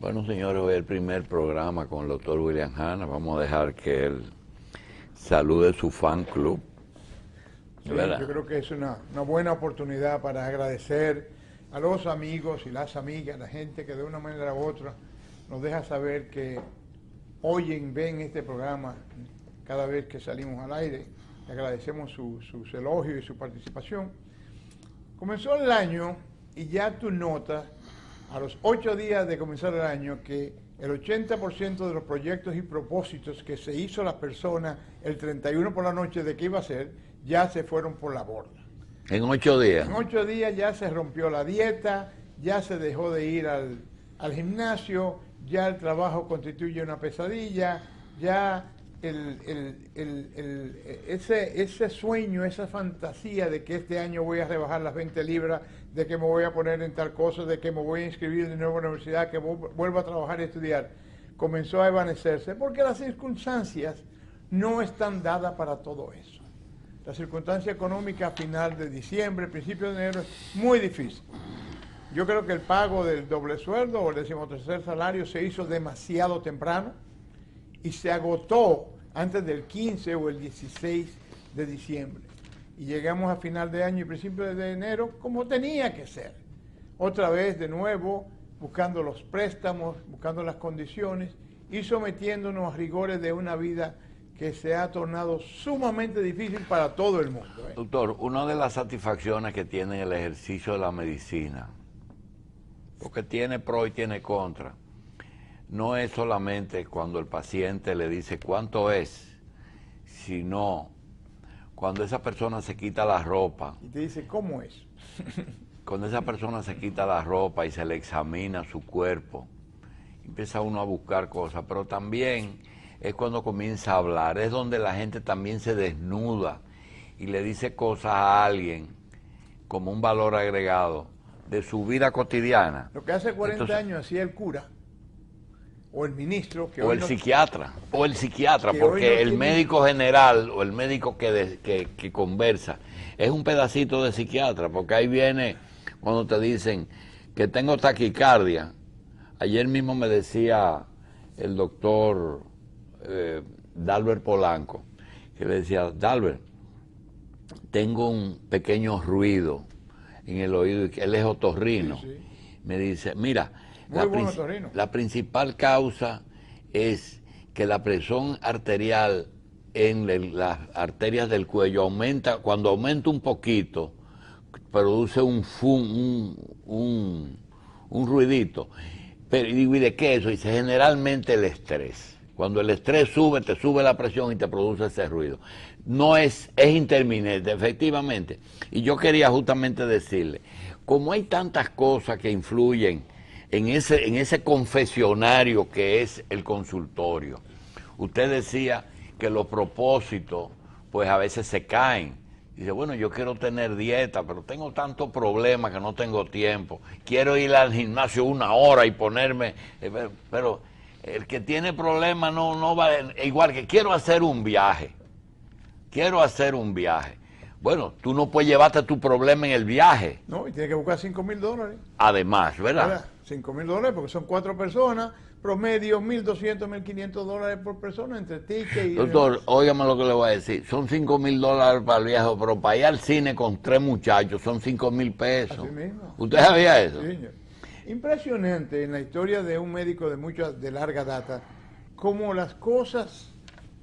Bueno, señores, hoy es el primer programa con el doctor William Hanna. Vamos a dejar que él salude su fan club. Sí, yo creo que es una buena oportunidad para agradecer a los amigos y las amigas, la gente que de una manera u otra nos deja saber que oyen, ven este programa cada vez que salimos al aire. Le agradecemos sus elogios y su participación. Comenzó el año y ya tú notas, a los 8 días de comenzar el año, que el 80% de los proyectos y propósitos que se hizo la persona el 31 por la noche de que iba a hacer, ya se fueron por la borda. En 8 días. En 8 días ya se rompió la dieta, ya se dejó de ir al gimnasio, ya el trabajo constituye una pesadilla, ya ese sueño, esa fantasía de que este año voy a rebajar las 20 libras, de que me voy a poner en tal cosa, de que me voy a inscribir de nuevo en la universidad, que vuelvo a trabajar y estudiar, comenzó a evanecerse porque las circunstancias no están dadas para todo eso. La circunstancia económica a final de diciembre, principio de enero, es muy difícil. Yo creo que el pago del doble sueldo o el 13º salario se hizo demasiado temprano y se agotó antes del 15 o el 16 de diciembre. Y llegamos a final de año y principio de enero como tenía que ser. Otra vez, de nuevo, buscando los préstamos, buscando las condiciones y sometiéndonos a rigores de una vida que se ha tornado sumamente difícil para todo el mundo. Doctor, una de las satisfacciones que tiene el ejercicio de la medicina, porque tiene pro y tiene contra, no es solamente cuando el paciente le dice cuánto es, sino cuando esa persona se quita la ropa. Y te dice, ¿cómo es? Cuando esa persona se quita la ropa y se le examina su cuerpo, empieza uno a buscar cosas, pero también es cuando comienza a hablar, es donde la gente también se desnuda y le dice cosas a alguien como un valor agregado de su vida cotidiana. Lo que hace 40 años hacía el cura o el ministro, o el psiquiatra, porque el médico general o el médico que conversa es un pedacito de psiquiatra, porque ahí viene cuando te dicen que tengo taquicardia. Ayer mismo me decía el doctor Dalbert Polanco, que le decía, Dalbert, tengo un pequeño ruido en el oído, y él es otorrino. Sí, sí. Me dice, mira, la principal causa es que la presión arterial en las arterias del cuello aumenta, cuando aumenta un poquito, produce un ruidito. Pero, y digo, ¿y de qué eso? Dice, generalmente el estrés. Cuando el estrés sube, te sube la presión y te produce ese ruido. No es interminente, efectivamente. Y yo quería justamente decirle, como hay tantas cosas que influyen en ese confesionario que es el consultorio. Usted decía que los propósitos, pues a veces se caen. Dice, bueno, yo quiero tener dieta, pero tengo tantos problemas que no tengo tiempo. Quiero ir al gimnasio 1 hora y ponerme... pero el que tiene problemas no va... Igual que quiero hacer un viaje. Bueno, tú no puedes llevarte tu problema en el viaje. No, y tienes que buscar $5,000. Además, ¿verdad? $5,000 porque son 4 personas, promedio $1,200, $1,500 por persona entre ticket y... Doctor, óigame lo que le voy a decir. Son $5,000 para el viaje, pero para ir al cine con 3 muchachos son $5,000. Así mismo. ¿Usted sabía eso? Sí, señor. Impresionante en la historia de un médico de larga data, cómo las cosas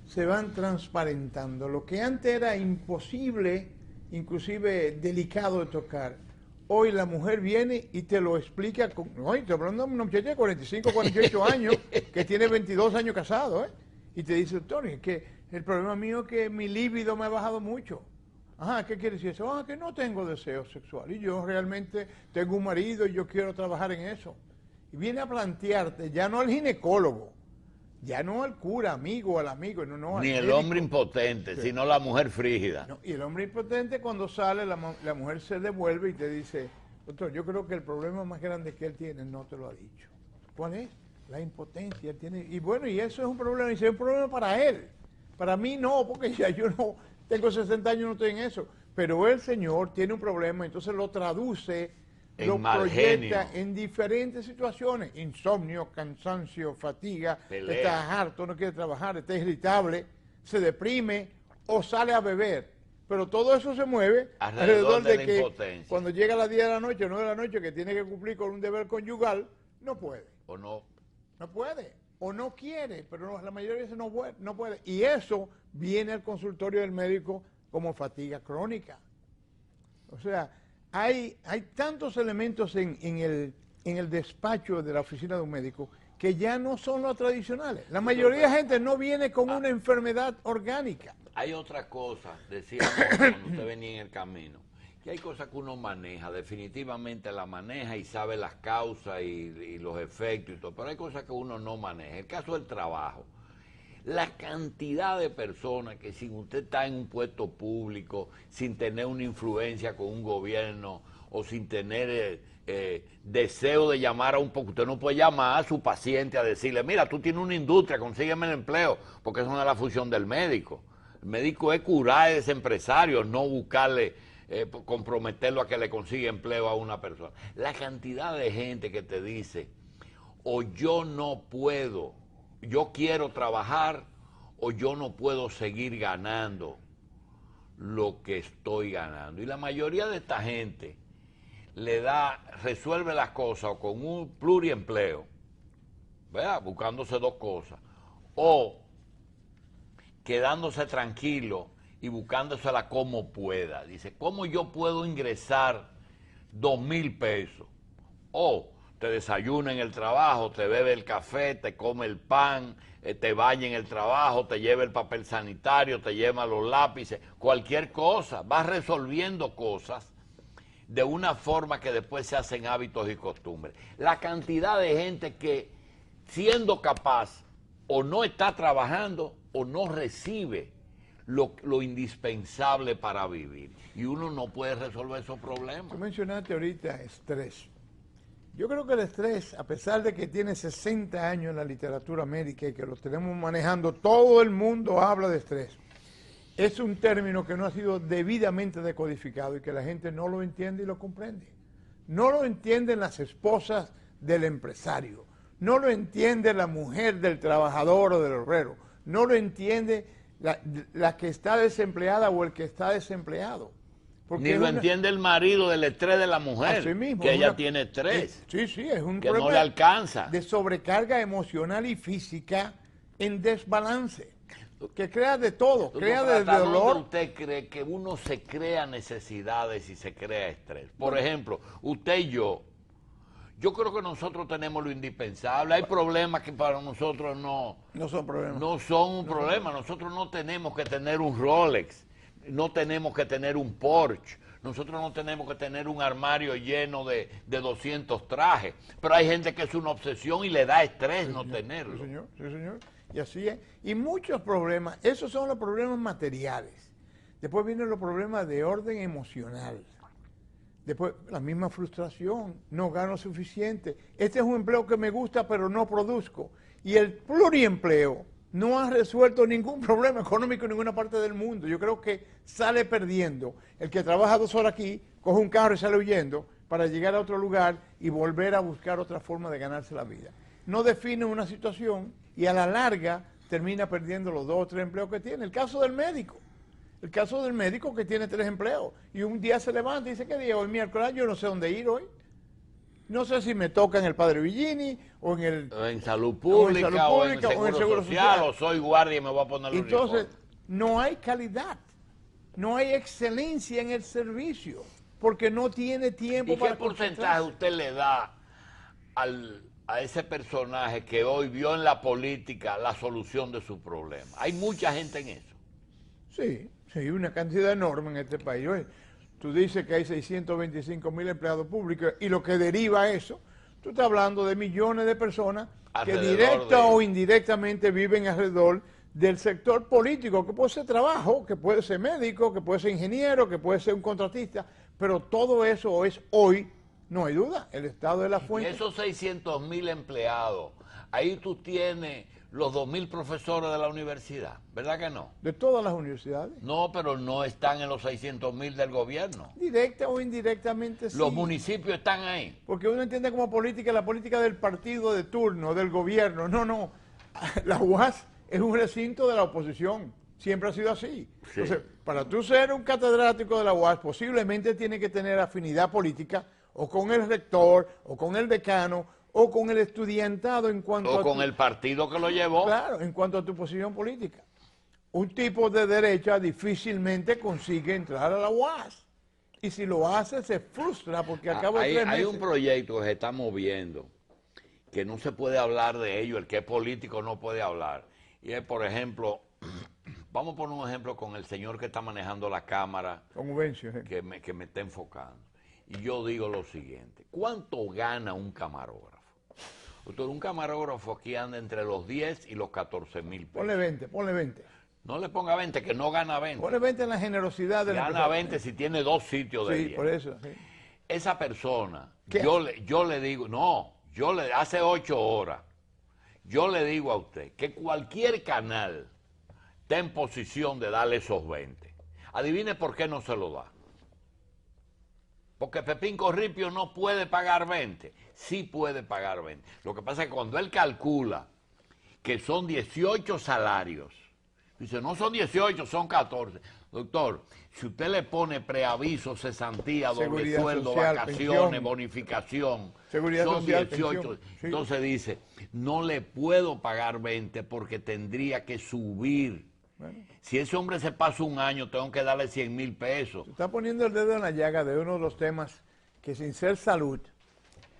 se van transparentando. Lo que antes era imposible, inclusive delicado de tocar, hoy la mujer viene y te lo explica. No, estoy hablando de una muchacha de 45, 48 años, que tiene 22 años casado, y te dice, doctor, es que el problema mío es que mi líbido me ha bajado mucho. Ajá, ¿qué quiere decir eso? Que no tengo deseo sexual y yo realmente tengo un marido y yo quiero trabajar en eso. Y viene a plantearte, ya no al ginecólogo, ya no al cura, amigo, al amigo, no ni el hombre impotente, sí, sino la mujer frígida. No, y el hombre impotente cuando sale, la mujer se devuelve y te dice, doctor, yo creo que el problema más grande que él tiene no te lo ha dicho. ¿Cuál es? La impotencia. Él tiene, y bueno, y eso es un problema, y es un problema para él. Para mí no, porque ya yo no tengo 60 años, no estoy en eso. Pero el señor tiene un problema, entonces lo traduce lo mal genio. proyecta en diferentes situaciones: insomnio, cansancio, fatiga, Pelea. estás harto, no quiere trabajar, está irritable, se deprime o sale a beber. Pero todo eso se mueve Alrededor de la que impotencia. cuando llega a las 10 de la noche o 9 de la noche, que tiene que cumplir con un deber conyugal, no puede. ¿O no? No puede, o no quiere, pero la mayoría de veces no puede. Y eso viene al consultorio del médico como fatiga crónica. O sea, hay tantos elementos en el despacho de la oficina de un médico que ya no son los tradicionales. La mayoría de gente no viene con una enfermedad orgánica. Hay otra cosa, decíamos cuando usted venía en el camino, que hay cosas que uno maneja, definitivamente la maneja y sabe las causas y los efectos y todo, pero hay cosas que uno no maneja. El caso del trabajo. La cantidad de personas que sin usted estar en un puesto público, sin tener una influencia con un gobierno o sin tener deseo de llamar a un poco, usted no puede llamar a su paciente a decirle, mira, tú tienes una industria, consígueme el empleo, porque eso no es la función del médico. El médico es curar a ese empresario, no buscarle, comprometerlo a que le consiga empleo a una persona. La cantidad de gente que te dice, o yo no puedo, yo quiero trabajar, o yo no puedo seguir ganando lo que estoy ganando. Y la mayoría de esta gente resuelve las cosas con un pluriempleo, ¿verdad? Buscándose dos cosas, o quedándose tranquilo y buscándosela como pueda. Dice, ¿cómo yo puedo ingresar 2,000 pesos? O te desayuna en el trabajo, te bebe el café, te come el pan, te baña en el trabajo, te lleva el papel sanitario, te lleva los lápices, cualquier cosa. Vas resolviendo cosas de una forma que después se hacen hábitos y costumbres. La cantidad de gente que, siendo capaz, o no está trabajando o no recibe lo indispensable para vivir. Y uno no puede resolver esos problemas. Tú mencionaste ahorita estrés. Yo creo que el estrés, a pesar de que tiene 60 años en la literatura médica y que lo tenemos manejando, todo el mundo habla de estrés. Es un término que no ha sido debidamente decodificado y que la gente no lo entiende y lo comprende. No lo entienden las esposas del empresario, no lo entiende la mujer del trabajador o del obrero, no lo entiende la que está desempleada o el que está desempleado. Ni lo entiende el marido del estrés de la mujer, así mismo, que ella tiene estrés, sí, es un que problema no le alcanza. de sobrecarga emocional y física en desbalance, que crea de todo, crea de dolor. ¿Dónde usted cree que uno se crea necesidades y se crea estrés? Por ejemplo, usted y yo creo que nosotros tenemos lo indispensable. Hay problemas que para nosotros no son problemas. No son un problema. Nosotros no tenemos que tener un Rolex, no tenemos que tener un Porsche, nosotros no tenemos que tener un armario lleno de 200 trajes. Pero hay gente que es una obsesión y le da estrés no tenerlo. Sí, señor. Y así es. Y muchos problemas, esos son los problemas materiales. Después vienen los problemas de orden emocional. Después, la misma frustración, no gano suficiente. Este es un empleo que me gusta, pero no produzco. Y el pluriempleo no ha resuelto ningún problema económico en ninguna parte del mundo. Yo creo que sale perdiendo el que trabaja 2 horas aquí, coge un carro y sale huyendo para llegar a otro lugar y volver a buscar otra forma de ganarse la vida. No define una situación y a la larga termina perdiendo los 2 o 3 empleos que tiene. El caso del médico. El caso del médico que tiene 3 empleos y un día se levanta y dice, ¿qué día? Hoy miércoles, yo no sé dónde ir hoy. No sé si me toca en el Padre Villini o en salud pública o en seguro social, o soy guardia y me voy a poner el Entonces, uniforme. No hay calidad, no hay excelencia en el servicio, porque no tiene tiempo para... ¿Y qué porcentaje usted le da a ese personaje que hoy vio en la política la solución de su problema? Hay mucha gente en eso. Sí, una cantidad enorme en este país. Oye, tú dices que hay 625,000 empleados públicos y lo que deriva eso, tú estás hablando de millones de personas que directa o indirectamente viven alrededor del sector político, que puede ser trabajo, que puede ser médico, que puede ser ingeniero, que puede ser un contratista, pero todo eso es hoy, no hay duda, el Estado de la fuente. Y esos 600,000 empleados, ahí tú tienes los 2.000 profesores de la universidad, ¿verdad que no? De todas las universidades. No, pero no están en los 600.000 del gobierno. Directa o indirectamente sí. Los municipios están ahí. Porque uno entiende como política la política del partido de turno, del gobierno. No, no. La UAS es un recinto de la oposición. Siempre ha sido así. Sí. Entonces, para tú ser un catedrático de la UAS, posiblemente tiene que tener afinidad política o con el rector, o con el decano, o con el estudiantado en cuanto O con el partido que lo llevó. Claro, en cuanto a tu posición política. Un tipo de derecha difícilmente consigue entrar a la UAS. Y si lo hace, se frustra porque acaba de 3 meses. Hay un proyecto que se está moviendo, que no se puede hablar de ello, el que es político no puede hablar. Y es, por ejemplo, vamos a poner un ejemplo con el señor que está manejando la cámara, Con Ubencio, que me está enfocando. Y yo digo lo siguiente, ¿cuánto gana un camarógrafo? Doctor, un camarógrafo aquí anda entre los 10 y los 14.000 pesos. Ponle 20, ponle 20. No le ponga 20, que no gana 20. Ponle 20 en la generosidad del Gana empresario. 20 si tiene 2 sitios de 10. Sí, por eso. Sí. Esa persona, ¿Qué yo le digo, no, hace 8 horas, yo le digo a usted que cualquier canal está en posición de darle esos 20. Adivine por qué no se lo da. Porque Pepín Corripio no puede pagar 20. Sí puede pagar 20. Lo que pasa es que cuando él calcula que son 18 salarios, dice, no son 18, son 14. Doctor, si usted le pone preaviso, cesantía, doble Seguridad sueldo, social, vacaciones, pensión. bonificación, Seguridad son social, 18. pensión, sí. Entonces dice, no le puedo pagar 20 porque tendría que subir. Bueno, Si ese hombre se pasa un año, tengo que darle 100.000 pesos. está poniendo el dedo en la llaga de uno de los temas que, sin ser salud,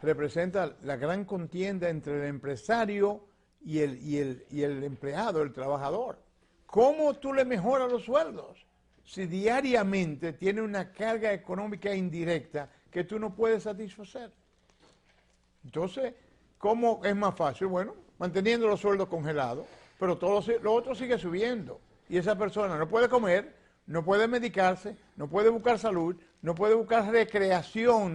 representa la gran contienda entre el empresario y el empleado, el trabajador. ¿Cómo tú le mejoras los sueldos si diariamente tiene una carga económica indirecta que tú no puedes satisfacer? Entonces, ¿cómo es más fácil? Bueno, manteniendo los sueldos congelados, pero todo lo otro sigue subiendo. Y esa persona no puede comer, no puede medicarse, no puede buscar salud, no puede buscar recreación,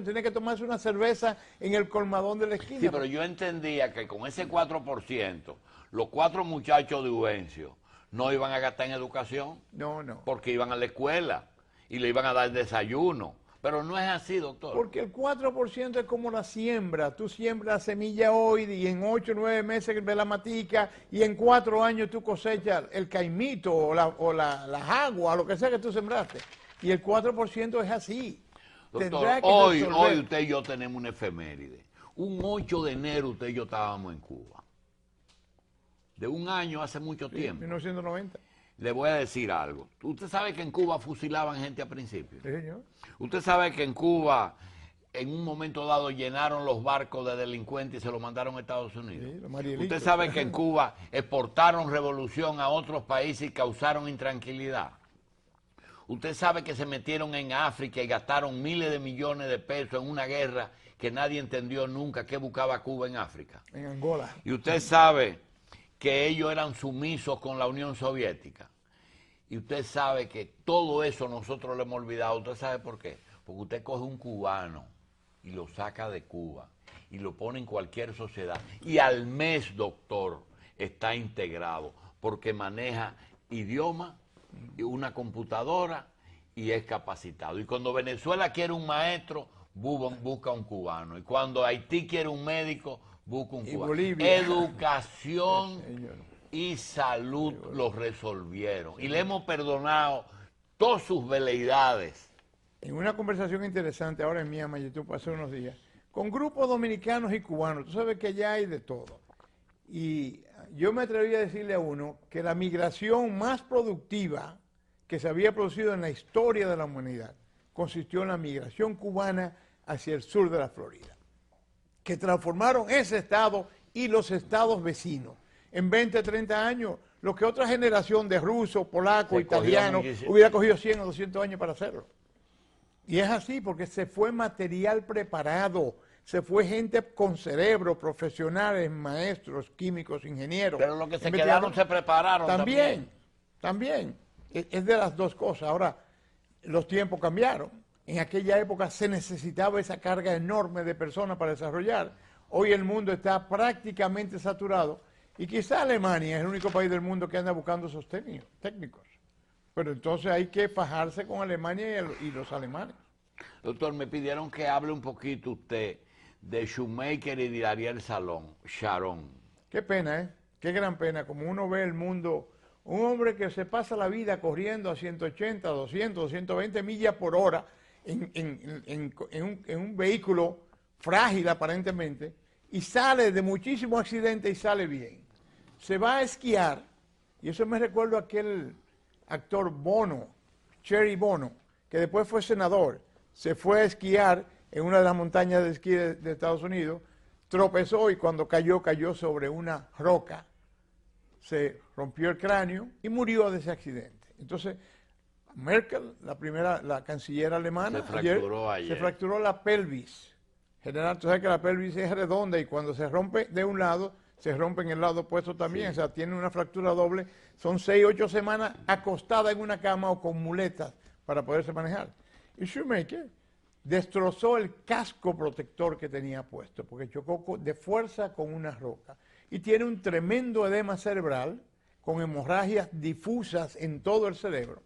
tiene que tomarse una cerveza en el colmadón de la esquina. Sí, pero yo entendía que con ese 4%, los 4 muchachos de Ubencio no iban a gastar en educación. No, no. Porque iban a la escuela y le iban a dar desayuno. Pero no es así, doctor. Porque el 4% es como la siembra. Tú siembras la semilla hoy y en 8 o 9 meses ve la matica y en 4 años tú cosechas el caimito o las aguas, lo que sea que tú sembraste. Y el 4% es así. Doctor, hoy usted y yo tenemos una efeméride. Un 8 de enero usted y yo estábamos en Cuba. De un año hace mucho tiempo. 1990. Le voy a decir algo. Usted sabe que en Cuba fusilaban gente al principio. Sí, señor. Usted sabe que en Cuba, en un momento dado, llenaron los barcos de delincuentes y se los mandaron a Estados Unidos. Sí, los Marielitos. Usted sabe que en Cuba exportaron revolución a otros países y causaron intranquilidad. Usted sabe que se metieron en África y gastaron miles de millones de pesos en una guerra que nadie entendió nunca qué buscaba Cuba en África. En Angola. Y usted sabe que ellos eran sumisos con la Unión Soviética. Y usted sabe que todo eso nosotros lo hemos olvidado. ¿Usted sabe por qué? Porque usted coge un cubano y lo saca de Cuba y lo pone en cualquier sociedad. Y al mes, doctor, está integrado porque maneja idioma, una computadora y es capacitado. Y cuando Venezuela quiere un maestro, busca un cubano. Y cuando Haití quiere un médico, busca un cubano. Bolivia. Educación y salud los resolvieron. Y le hemos perdonado todas sus veleidades. En una conversación interesante ahora en Miami, YouTube, hace unos días, con grupos dominicanos y cubanos, tú sabes que allá hay de todo. Y yo me atreví a decirle a uno que la migración más productiva que se había producido en la historia de la humanidad consistió en la migración cubana hacia el sur de la Florida, que transformaron ese estado y los estados vecinos. En 20, 30 años, lo que otra generación de rusos, polacos, italianos hubiera cogido 100 o 200 años para hacerlo. Y es así porque se fue material preparado, se fue gente con cerebro, profesionales, maestros, químicos, ingenieros. Pero los que se quedaron se prepararon también. También. Es de las dos cosas. Ahora, los tiempos cambiaron. En aquella época se necesitaba esa carga enorme de personas para desarrollar. Hoy el mundo está prácticamente saturado y quizá Alemania es el único país del mundo que anda buscando esos técnicos. Pero entonces hay que fajarse con Alemania y los alemanes. Doctor, me pidieron que hable un poquito usted de Schumacher y de Ariel Sharon. Qué pena, ¿eh? Qué gran pena, como uno ve el mundo, un hombre que se pasa la vida corriendo a 180, 200, 220 millas por hora en un vehículo frágil aparentemente, y sale de muchísimos accidentes y sale bien. Se va a esquiar, y eso me recuerdo a aquel actor Bono, Cherry Bono, que después fue senador, se fue a esquiar en una de las montañas de esquí de Estados Unidos, tropezó y cuando cayó sobre una roca, se rompió el cráneo y murió de ese accidente. Entonces, Merkel, la canciller alemana, se fracturó la pelvis. General, tú sabes que la pelvis es redonda y cuando se rompe de un lado, se rompe en el lado opuesto también. Sí. O sea, tiene una fractura doble. Son 6, 8 semanas acostada en una cama o con muletas para poderse manejar. Y Schumacher destrozó el casco protector que tenía puesto porque chocó de fuerza con una roca. Y tiene un tremendo edema cerebral con hemorragias difusas en todo el cerebro.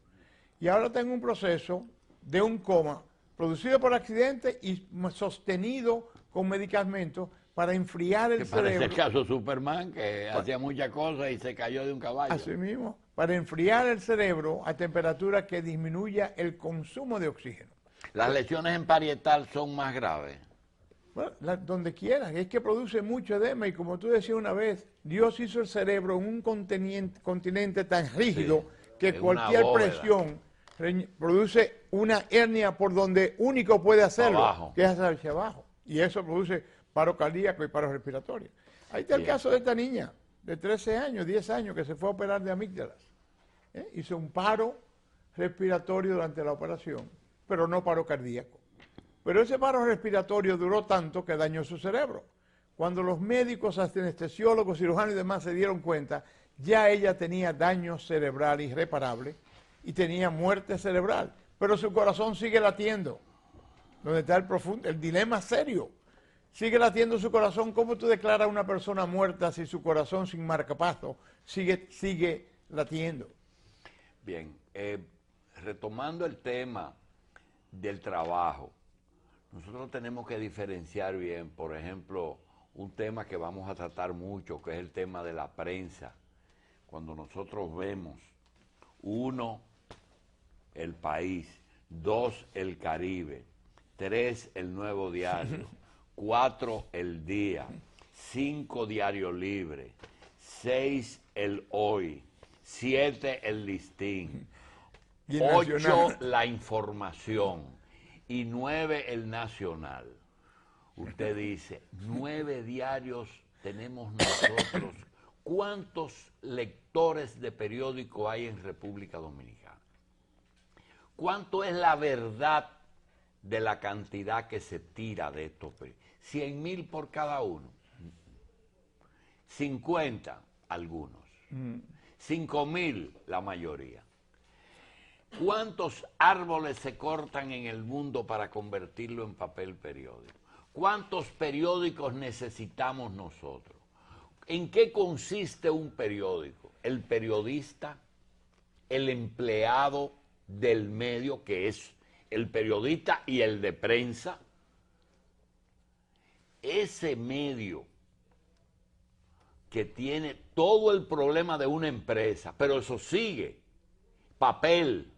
Y ahora está en un proceso de un coma producido por accidente y sostenido con medicamentos para enfriar el cerebro. Parece el caso Superman, que hacía muchas cosas y se cayó de un caballo. Así mismo, para enfriar el cerebro a temperatura que disminuya el consumo de oxígeno. ¿Las lesiones en parietal son más graves? Bueno, donde quiera, es que produce mucho edema y como tú decías una vez, Dios hizo el cerebro en un continente tan rígido que cualquier presión produce una hernia por donde único puede hacerlo, que es hacia abajo. Y eso produce paro cardíaco y paro respiratorio. Ahí está el caso de esta niña de 13 años, 10 años, que se fue a operar de amígdalas. Hizo un paro respiratorio durante la operación, pero no paro cardíaco. Pero ese paro respiratorio duró tanto que dañó su cerebro. Cuando los médicos, anestesiólogos, cirujanos y demás se dieron cuenta, ya ella tenía daño cerebral irreparable y tenía muerte cerebral. Pero su corazón sigue latiendo. Donde está el dilema serio. Sigue latiendo su corazón. ¿Cómo tú declaras a una persona muerta si su corazón sin marcapaso sigue latiendo? Bien, retomando el tema del trabajo, nosotros tenemos que diferenciar bien, por ejemplo, un tema que vamos a tratar mucho, que es el tema de la prensa. Cuando nosotros vemos, 1, El País, 2, El Caribe, 3, El Nuevo Diario, 4, El Día, 5, Diario Libre, 6, El Hoy, 7, El Listín, 8, La Información y 9, El Nacional. Usted dice, 9 diarios tenemos nosotros. ¿Cuántos lectores de periódico hay en República Dominicana? ¿Cuánto es la verdad de la cantidad que se tira de estos periódicos? 100,000 por cada uno. 50 algunos. 5,000 la mayoría. ¿Cuántos árboles se cortan en el mundo para convertirlo en papel periódico? ¿Cuántos periódicos necesitamos nosotros? ¿En qué consiste un periódico? El periodista, el empleado del medio, que es el periodista y el de prensa. Ese medio que tiene todo el problema de una empresa, pero eso sigue, papel,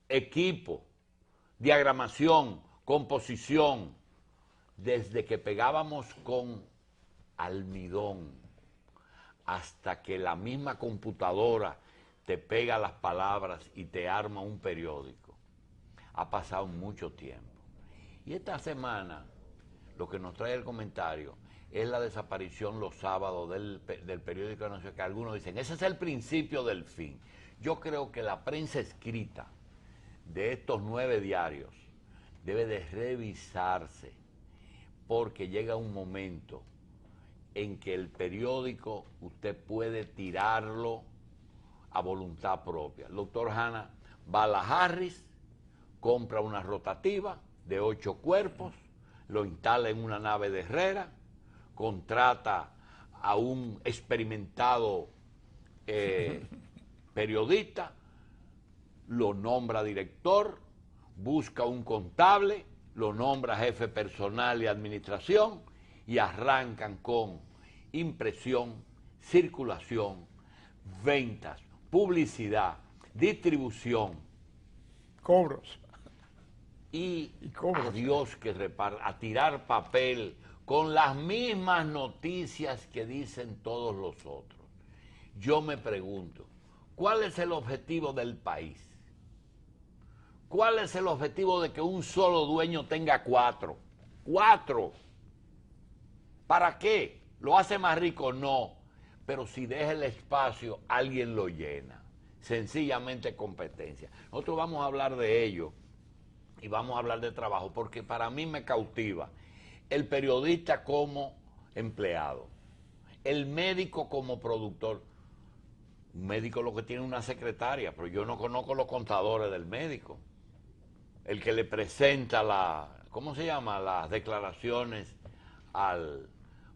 equipo, diagramación, composición, desde que pegábamos con almidón hasta que la misma computadora te pega las palabras y te arma un periódico. Ha pasado mucho tiempo. Y esta semana, lo que nos trae el comentario es la desaparición los sábados del periódico nacional, que algunos dicen, ese es el principio del fin. Yo creo que la prensa escrita de estos 9 diarios debe de revisarse, porque llega un momento en que el periódico usted puede tirarlo a voluntad propia. El doctor Hanna va a la Harris, compra una rotativa de 8 cuerpos, lo instala en una nave de Herrera, contrata a un experimentado periodista, lo nombra director, busca un contable, lo nombra jefe personal y administración y arrancan con impresión, circulación, ventas, publicidad, distribución. Cobros. Y cobros. a Dios que repara, a tirar papel con las mismas noticias que dicen todos los otros. Yo me pregunto, ¿cuál es el objetivo del país? ¿Cuál es el objetivo de que un solo dueño tenga 4? 4. ¿Para qué? ¿Lo hace más rico? No. Pero si deja el espacio, alguien lo llena. Sencillamente competencia. Nosotros vamos a hablar de ello y vamos a hablar de trabajo, porque para mí me cautiva el periodista como empleado, el médico como productor. Un médico lo que tiene una secretaria, pero yo no conozco los contadores del médico. El que le presenta ¿cómo se llama? Las declaraciones al...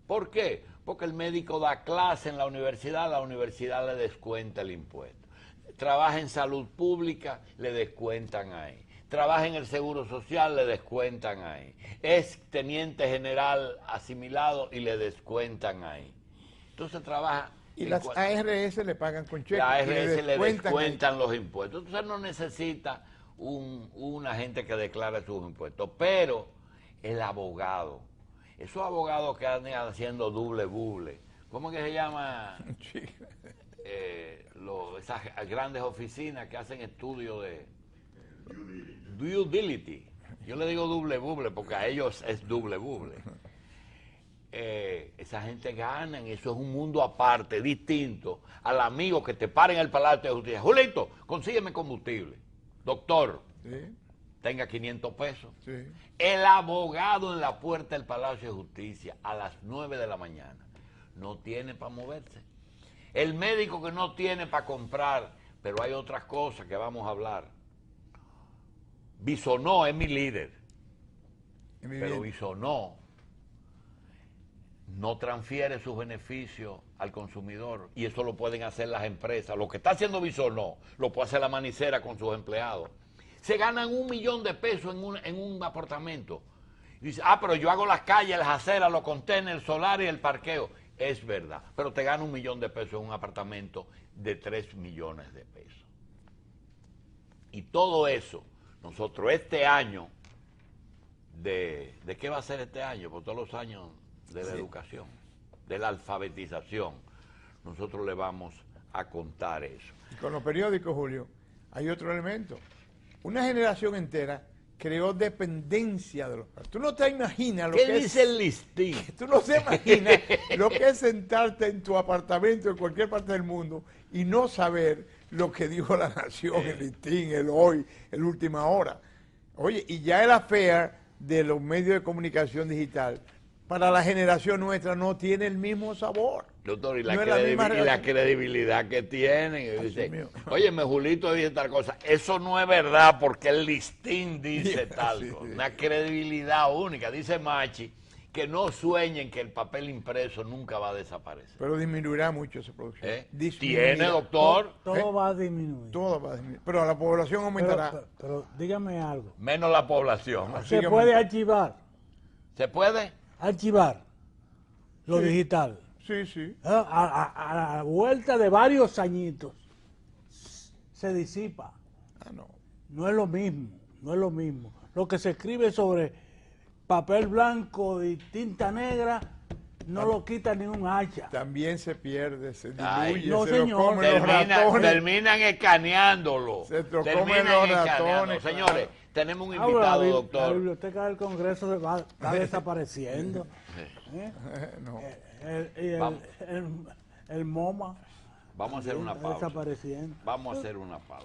¿Por qué? Porque el médico da clase en la universidad le descuenta el impuesto. Trabaja en salud pública, le descuentan ahí. Trabaja en el Seguro Social, le descuentan ahí. Es teniente general asimilado y le descuentan ahí. Entonces trabaja... Y las ARS le pagan con cheque. Las ARS le descuentan los impuestos. Entonces no necesita una gente que declare sus impuestos. Pero el abogado, esos abogados que andan haciendo buble, ¿cómo que se llama? Esas grandes oficinas que hacen estudios de due diligence. Yo le digo buble porque a ellos es buble. Esa gente gana, eso es un mundo aparte, distinto al amigo que te para en el Palacio de Justicia. Julito, consígueme combustible. Doctor, sí, tenga 500 pesos. Sí. El abogado en la puerta del Palacio de Justicia a las 9 de la mañana no tiene para moverse. El médico que no tiene para comprar, pero hay otras cosas que vamos a hablar. Bisonó es mi líder, pero Bisonó no transfiere sus beneficios al consumidor y eso lo pueden hacer las empresas. Lo que está haciendo Bisonó lo puede hacer la Manicera con sus empleados. Se ganan $1 millón de pesos en un apartamento. Y dice, pero yo hago las calles, las aceras, los contenedores, el solar y el parqueo. Es verdad, pero te gana $1 millón de pesos en un apartamento de 3 millones de pesos. Y todo eso, nosotros este año, ¿de qué va a ser este año? Por todos los años de la educación, de la alfabetización, nosotros le vamos a contar eso. Y con los periódicos, Julio, hay otro elemento. Una generación entera creó dependencia de los padres. Tú no te imaginas lo que es... ¿Qué dice el listín? Tú no te imaginas lo que es sentarte en tu apartamento en cualquier parte del mundo y no saber lo que dijo La Nación, el listín, el Hoy, el Última Hora. Oye, y ya el affair de los medios de comunicación digital para la generación nuestra no tiene el mismo sabor. Doctor, y No la credibilidad que tienen. Dice, óyeme, Julito dice tal cosa. Eso no es verdad porque el listín dice tal cosa. Una credibilidad única. Dice Machi que no sueñen que el papel impreso nunca va a desaparecer. Pero disminuirá mucho esa producción. ¿Tiene, doctor? Todo va a disminuir. Todo va a disminuir. Pero la población aumentará. Pero dígame algo. Menos la población. ¿Se puede archivar? ¿Se puede? Archivar lo digital. Sí, sí. A la vuelta de varios añitos se disipa. No. No es lo mismo, no es lo mismo. Lo que se escribe sobre papel blanco y tinta negra no lo quita ni un hacha. También se pierde, se diluye, Ay, no, se lo señor. comen los ratones. Terminan escaneándolo. Se lo comen los ratones. Señores, tenemos un invitado, doctor. La biblioteca del Congreso está desapareciendo. No. El MoMA Vamos a hacer una pausa. desapareciendo. Vamos a hacer una pausa.